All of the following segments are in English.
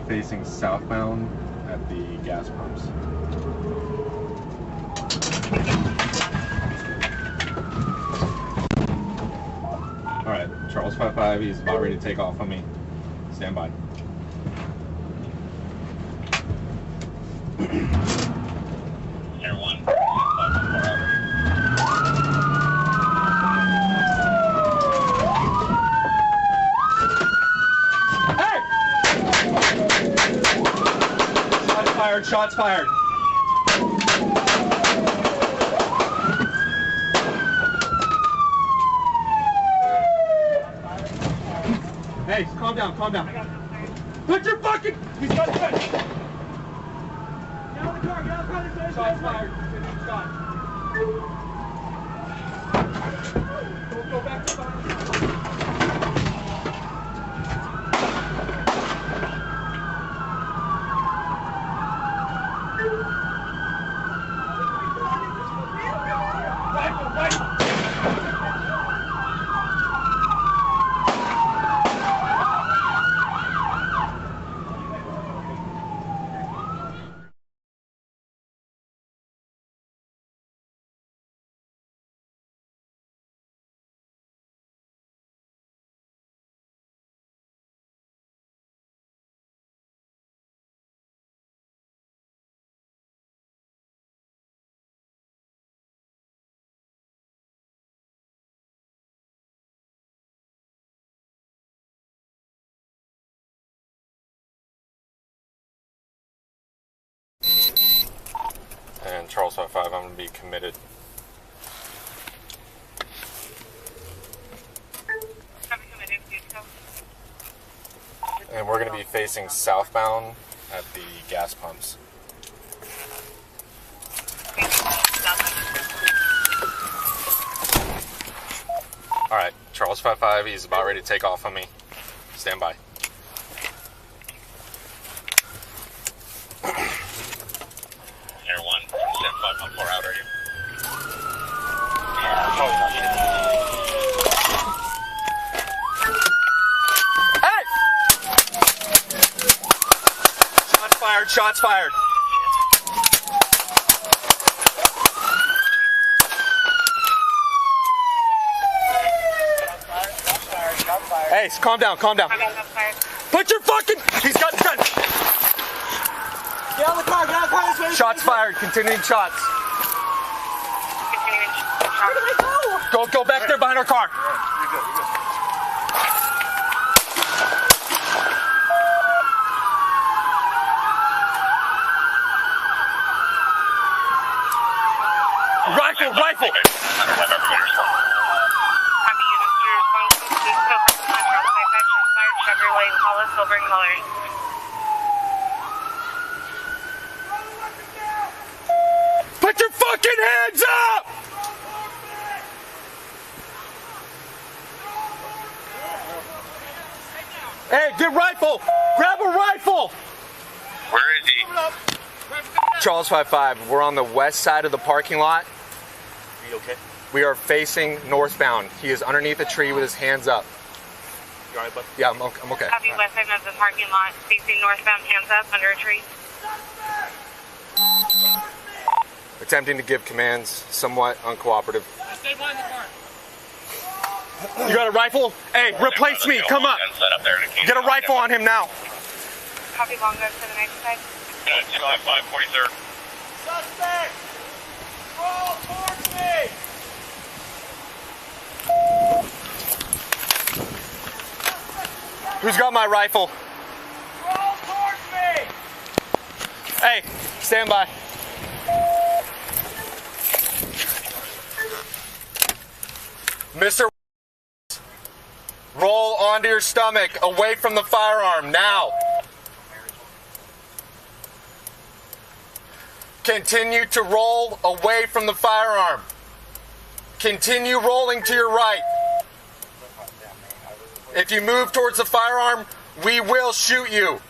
facing southbound at the gas pumps. Alright, Charles 55, he's about ready to take off on me. Stand by. Air 1. Hey! Shots fired, shots fired. Hey, calm down, calm down. Put your fucking... He's got a gun. Get out of the car, get out of the car. Shots fired. Shot. Go back to behind. Rifle, rifle. And Charles 55, I'm going to be committed. And we're going to be facing southbound at the gas pumps. Alright, Charles 55, he's about ready to take off on me. Stand by. Air 1, 75, how far out are you? Hey! Shots fired, shots fired. Hey, calm down, calm down. Put your fucking... He's got the gun. Get out of the car, get out of the car. This way. Shots fired, continuing shots. Where did I go? Go back there behind our car. You're good, you're good. Rifle, rifle. Silver colors. Put your fucking hands up! Hey, get rifle! Grab a rifle! Where is he? Charles 55, we're on the west side of the parking lot. Are you okay? We are facing northbound. He is underneath a tree with his hands up. You alright, bud? Yeah, I'm okay. Copy, west side of the parking lot, facing northbound, hands up, under a tree. Attempting to give commands, somewhat uncooperative. Stay behind the car. You got a rifle? Hey, replace me, come up. Get a rifle on him now. Copy, long go to the next side. 543rd. Suspect! Roll towards me! Who's got my rifle? Roll towards me! Hey, stand by. Mr. Roll onto your stomach, away from the firearm, now. Continue to roll away from the firearm. Continue rolling to your right. If you move towards the firearm, we will shoot you.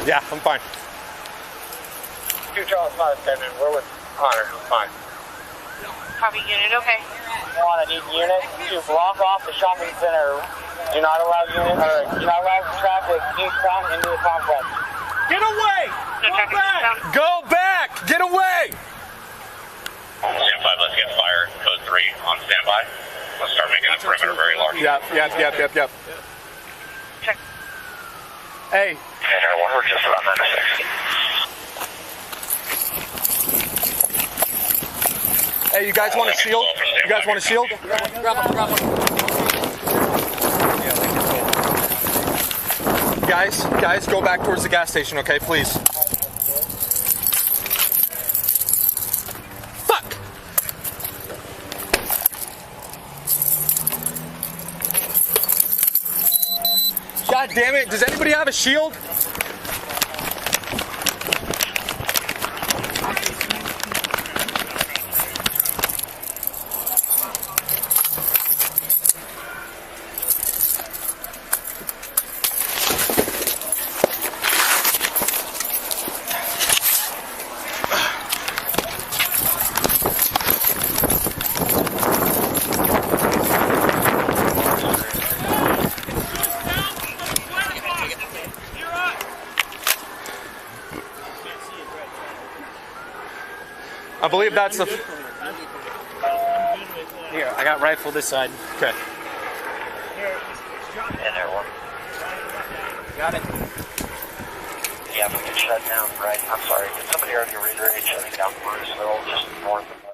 Yeah, I'm fine. 2 Charles 5 standing. We're with Connor. I'm fine. Copy, unit, okay. I need units to block off the shopping center. Do not allow traffic eastbound into the complex. Get away! No traffic eastbound. Go back! Get away! Stand 5, let's get fire. Code 3 on standby. Let's start making the perimeter very large. Yep. Check. Hey, And everyone, we're just about 9 to 6. hey, you guys want a shield? You guys want a shield? Grab one. Guys, go back towards the gas station, okay, please. Fuck! God damn it, does anybody have a shield? I believe that's the... Here, I got rifle this side. Okay. And everyone. Got it. Yeah, we can shut down, right? I'm sorry. Did somebody already reiterate shutting down Bruce? They're all just north of